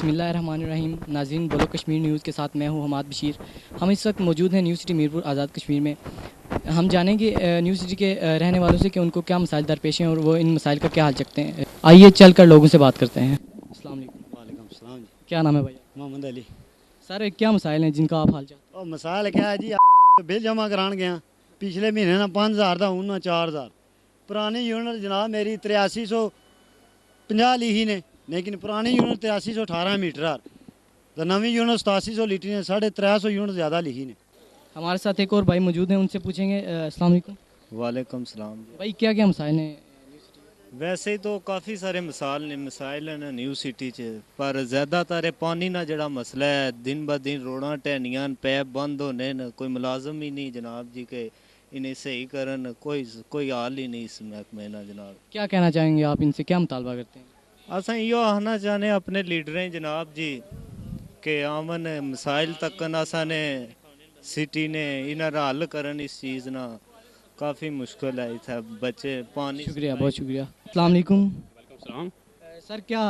बिस्मिल्लाहिर्रहमानिर्रहीम। नाज़रीन, बोलो कश्मीर न्यूज़ के साथ मैं हूँ हमाद बशीर। हम इस वक्त मौजूद हैं न्यू सिटी मीरपुर आज़ाद कश्मीर में। हम जानेंगे न्यू सिटी के रहने वालों से कि उनको क्या मसाइल दरपेश हैं और वो इन मसाइल का क्या हल सकते हैं। आइए चल कर लोगों से बात करते हैं। अस्सलाम वालेकुम। वालेकुम सलाम जी। क्या नाम है भैया? मोहम्मद अली। सर, क्या मसाइल हैं जिनका आप हाल चाहते और मसाल क्या है जी, बिल जमा करान गया पिछले महीने ना 5000 का हूँ ना 4000। पुरानी यूनिट जनाब मेरी 8350 लिखी ने, लेकिन पुरानी यूनिट 8318 मीटर आ, तो नवी यूनिट 8700 लीटर ने, 350 यूनिट ज़्यादा लिखी ने। हैं? हमारे साथ एक और भाई मौजूद हैं, उनसे पूछेंगे। अस्सलाम वालेकुम वालेकुम सलाम। भाई, क्या क्या मसाइल हैं? वैसे तो काफ़ी सारे मसाइल ने न्यू सिटी च, पर ज़्यादातर पानी ना जड़ा मसला है, दिन ब दिन रोड़ा ढैनियां पैप बंद होने न, कोई मुलाजम ही नहीं जनाब जी के इन्हें सही करन, कोई हाल ही नहीं इस महकमे ना जनाब। क्या कहना चाहेंगे आप, इनसे क्या मुतालबा करते हैं? असा यो आखना चाहने अपने लीडरें जनाब जी के आमन मसाइल तकन असा ने सिटी ने इन्हें हल करन इस चीज़ ना, काफ़ी मुश्किल है इतना बच्चे पानी। शुक्रिया, बहुत शुक्रिया। अस्सलाम वालेकुम। सलाम। सर, क्या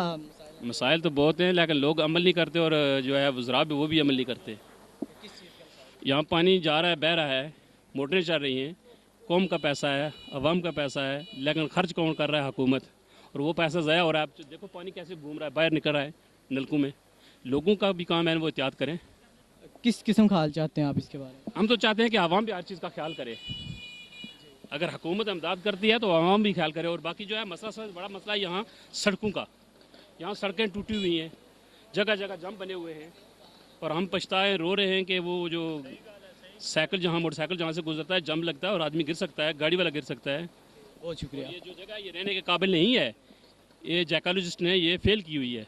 मसाइल तो बहुत हैं, लेकिन लोग अमल नहीं करते और जो है वज़रा भी वो भी अमल नहीं करते। यहाँ पानी जा रहा है, बह रहा है, मोटरें चल रही हैं, कौम का पैसा है, अवाम का पैसा है, लेकिन खर्च कौन कर रहा है? हुकूमत। और वो पैसा ज़ाया हो रहा है। आप देखो पानी कैसे घूम रहा है, बाहर निकल रहा है नलकों में। लोगों का भी काम है वो एहतियात करें। किस किस्म का हाल चाहते हैं आप इसके बारे में? हम तो चाहते हैं कि आवाम भी हर चीज़ का ख्याल करे। अगर हुकूमत इमदाद करती है तो आवाम भी ख्याल करे। और बाकी जो है मसला, सबसे बड़ा मसला है यहाँ सड़कों का। यहाँ सड़कें टूटी हुई हैं, जगह जगह जम बने हुए हैं, और हम पछताए रो रहे हैं कि वो जो साइकिल जहाँ मोटरसाइकिल जहाँ से गुजरता है जम लगता है और आदमी गिर सकता है, गाड़ी वाला गिर सकता है। बहुत शुक्रिया। ये जो जगह ये रहने के काबिल नहीं है, ये जैकोलॉजिस्ट ने ये फेल की हुई है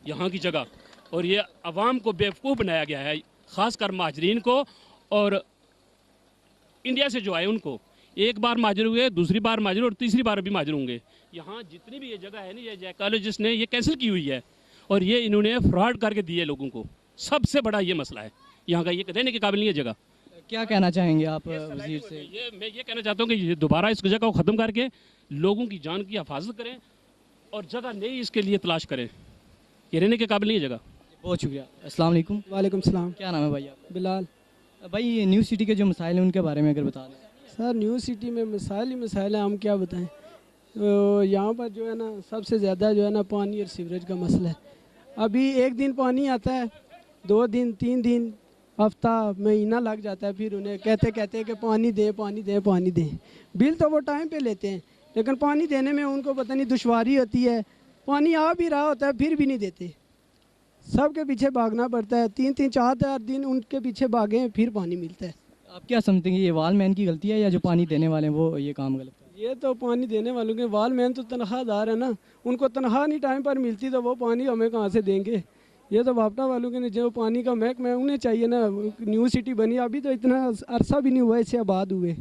यहाँ की जगह, और ये आवाम को बेवकूफ़ बनाया गया है, ख़ासकर महाजरीन को और इंडिया से जो आए उनको। एक बार माजर हुए, दूसरी बार माजर और तीसरी बार भी माजर होंगे। यहाँ जितनी भी ये जगह है ना, ये जैकोलॉजिस्ट ने ये कैंसिल की हुई है और ये इन्होंने फ्रॉड करके दिए लोगों को। सबसे बड़ा ये मसला है यहाँ का, ये रहने के काबिल नहीं है जगह। क्या कहना चाहेंगे आप वजीर से? मैं ये कहना चाहता हूँ कि ये दोबारा इस जगह को ख़त्म करके लोगों की जान की हिफाजत करें और जगह नई इसके लिए तलाश करें। ये रहने के काबिल नहीं है जगह। बहुत शुक्रिया। अस्सलाम वालेकुम। वालेकुम सलाम। क्या नाम है भाई आपका? बिलाल। भाई, ये न्यू सिटी के जो मसाइल हैं उनके बारे में अगर बता दें। सर, न्यू सिटी में मसाइल ही मसाइल हैं, हम क्या बताएं। तो यहाँ पर जो है ना सबसे ज़्यादा जो है ना पानी और सीवरेज का मसला है। अभी एक दिन पानी आता है, 2 दिन 3 दिन हफ्ता महीना लग जाता है, फिर उन्हें कहते कि पानी दें पानी दें पानी दें। बिल तो वो टाइम पे लेते हैं, लेकिन पानी देने में उनको पता नहीं दुश्वारी होती है। पानी आ भी रहा होता है फिर भी नहीं देते, सबके पीछे भागना पड़ता है। 3-3 4 दिन उनके पीछे भागे फिर पानी मिलता है। आप क्या समझते हैं, ये वालमैन की गलती है या जो पानी देने वाले हैं वो ये काम गलत है? ये तो पानी देने वालों के, वालमैन तो तनख्वाहदार है ना, उनको तनख्वाह नहीं टाइम पर मिलती तो वो पानी हमें कहाँ से देंगे। ये तो वापटा वालों के, जो पानी का महकमा है उन्हें चाहिए ना। न्यू सिटी बनी अभी तो इतना अरसा भी नहीं हुआ इससे आबाद हुए,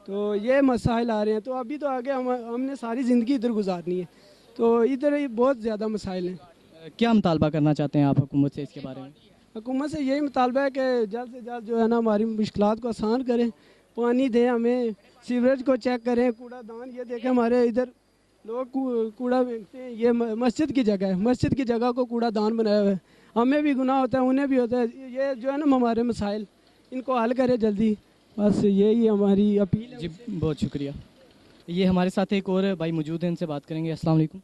तो ये मसाइल आ रहे हैं। तो अभी तो आगे हमने सारी ज़िंदगी इधर गुजारनी है, तो इधर ही बहुत ज़्यादा मसाइल हैं। क्या मुतालबा करना चाहते हैं आप हुकूमत से इसके बारे में? हुकूमत से यही मुतालबा है कि जल्द से जल्द जो है ना हमारी मुश्किलात को आसान करें, पानी दें हमें, सीवरेज को चेक करें, कूड़ादान ये देखें हमारे इधर लोग कूड़ा फेंकते हैं। ये मस्जिद की जगह है, मस्जिद की जगह को कूड़ादान बनाया हुआ है। हमें भी गुनाह होता है, उन्हें भी होता है। ये जो है ना हमारे मसाइल, इनको हल करें जल्दी, बस यही हमारी अपील है। जी, बहुत शुक्रिया। ये हमारे साथ एक और भाई मौजूद हैं, इनसे बात करेंगे। अस्सलाम वालेकुम।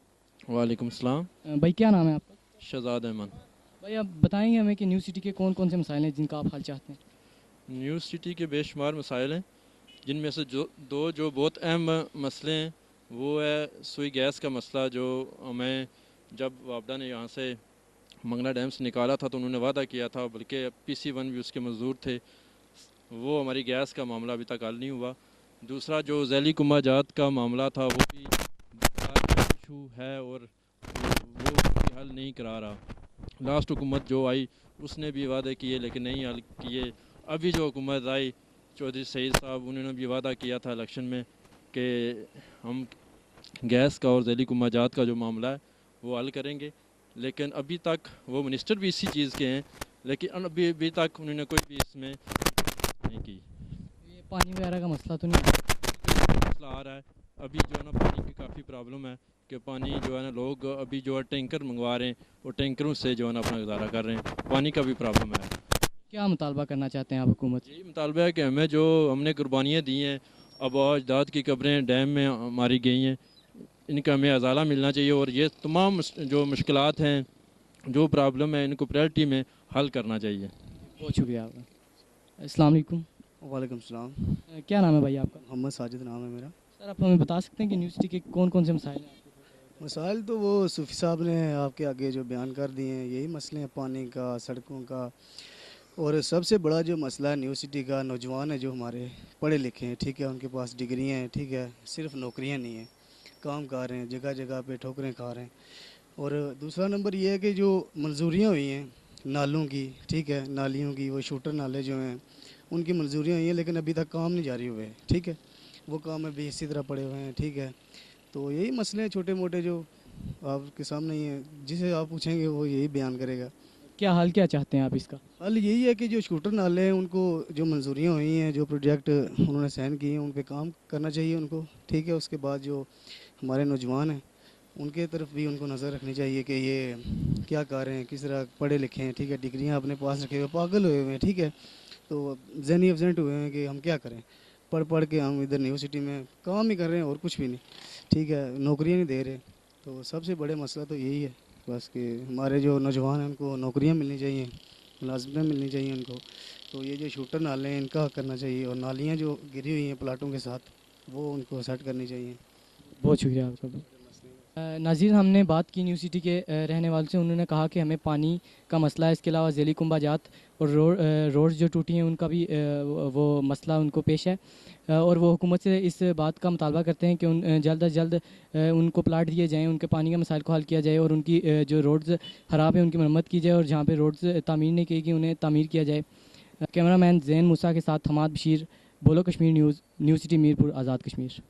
वालेकुम सलाम। भाई, क्या नाम है आपका? शहजाद अहमद। भाई, आप बताएंगे हमें कि न्यू सिटी के कौन कौन से मसाइल हैं जिनका आप हल चाहते हैं? न्यू सिटी के बेशुमार मसाइल हैं, जिनमें से जो बहुत अहम मसले हैं वो है सुई गैस का मसला। जो हमें जब वापडा ने यहाँ से मंगला डैम से निकाला था तो उन्होंने वादा किया था, बल्कि PC1 भी उसके मजदूर थे, वो हमारी गैस का मामला अभी तक हल नहीं हुआ। दूसरा जो झैली कुंभा जात का मामला था वो भी इशू है और वो भी हल नहीं करा रहा। लास्ट हुकूमत जो आई उसने भी वादे किए लेकिन नहीं हल किए। अभी जो हुकूमत आई चौधरी सईद साहब, उन्होंने भी वादा किया था इलेक्शन में कि हम गैस का और झैली कुंभा जात का जो मामला है वो हल करेंगे, लेकिन अभी तक वो मिनिस्टर भी इसी चीज़ के हैं, लेकिन अभी तक उन्होंने कोई भी इसमें नहीं की। ये पानी वगैरह का मसला तो नहीं है? मसला आ रहा है, अभी जो है ना पानी की काफ़ी प्रॉब्लम है कि पानी जो है ना लोग अभी जो है टैंकर मंगवा रहे हैं और टैंकरों से जो है ना अपना गुजारा कर रहे हैं, पानी का भी प्रॉब्लम है। क्या मुतालबा करना चाहते हैं आप हुकूमत से? यही मुतालबा है कि हमें जो हमने कुर्बानियाँ दी हैं, आबा अजदाद की कब्रें डैम में मारी गई हैं, इनका हमें अजाला मिलना चाहिए और ये तमाम जो मुश्किलात हैं, जो प्रॉब्लम है, इनको प्रायोरिटी में हल करना चाहिए। बहुत शुक्रिया आपका। अस्सलाम वालेकुम। वालेकुम सलाम। क्या नाम है भाई आपका? मोहम्मद साजिद नाम है मेरा। सर आप हमें बता सकते हैं कि न्यूज़ सिटी के कौन कौन से मसाइल हैं आपके? मसाइल तो वो सूफ़ी साहब ने आपके आगे जो बयान कर दिए हैं, यही मसले हैं, पानी का, सड़कों का। और सबसे बड़ा जो मसला है न्यू सिटी का, नौजवान है जो हमारे पढ़े लिखे हैं, ठीक है, उनके पास डिग्रियां हैं, ठीक है, सिर्फ नौकरियां नहीं हैं, काम कर रहे हैं, जगह जगह पे ठोकरें खा रहे हैं। और दूसरा नंबर ये है कि जो मंजूरियाँ हुई हैं नालों की, ठीक है, नालियों की, वो शूटर नाले जो हैं उनकी मंजूरियाँ हुई हैं, लेकिन अभी तक काम नहीं जारी हुए, ठीक है, वो काम अभी इसी तरह पड़े हुए हैं, ठीक है। तो यही मसले हैं छोटे मोटे जो आपके सामने ही हैं, जिसे आप पूछेंगे वो यही बयान करेगा। क्या हाल क्या चाहते हैं आप इसका? हल यही है कि जो शूटर नाले हैं उनको जो मंजूरियाँ हुई हैं, जो प्रोजेक्ट उन्होंने साइन किए हैं, उन पे काम करना चाहिए उनको, ठीक है। उसके बाद जो हमारे नौजवान हैं उनके तरफ भी उनको नज़र रखनी चाहिए कि ये क्या कर रहे हैं, किस तरह पढ़े लिखे हैं, ठीक है, डिग्रियाँ अपने पास रखे हुए, पागल हुए हुए हैं, ठीक है। तो जहनी एब्सेंट हुए हैं कि हम क्या करें, पढ़ पढ़ के हम इधर न्यू सिटी में काम ही कर रहे हैं और कुछ भी नहीं, ठीक है, नौकरियाँ नहीं दे रहे। तो सबसे बड़े मसला तो यही है बस कि हमारे जो नौजवान हैं उनको नौकरियाँ मिलनी चाहिए, मुलाजमतें मिलनी चाहिए उनको। तो ये जो शूटर नाले हैं इनका हक करना चाहिए, और नालियाँ जो गिरी हुई हैं प्लाटों के साथ वो उनको सेट करनी चाहिए। बहुत शुक्रिया आपका। नाज़रीन, हमने बात की न्यू सिटी के रहने वालों से। उन्होंने कहा कि हमें पानी का मसला है, इसके अलावा ज़ैली कुंभाजात और रोड्स जो टूटी हैं उनका भी वो मसला उनको पेश है। और वो हुकूमत से इस बात का मुतालबा करते हैं कि जल्द अज जल्द उनको प्लाट दिए जाएँ, उनके पानी के मसाइल को हल किया जाए और उनकी जो रोड्स ख़राब है उनकी मरम्मत की जाए, और जहाँ पर रोड्स तामीर नहीं की गई उन्हें तामीर किया जाए। कैमरा मैन जैन मूसा के साथ Hamad Bashir, Bolo Kashmir news, new city Mirpur, Azad Kashmir.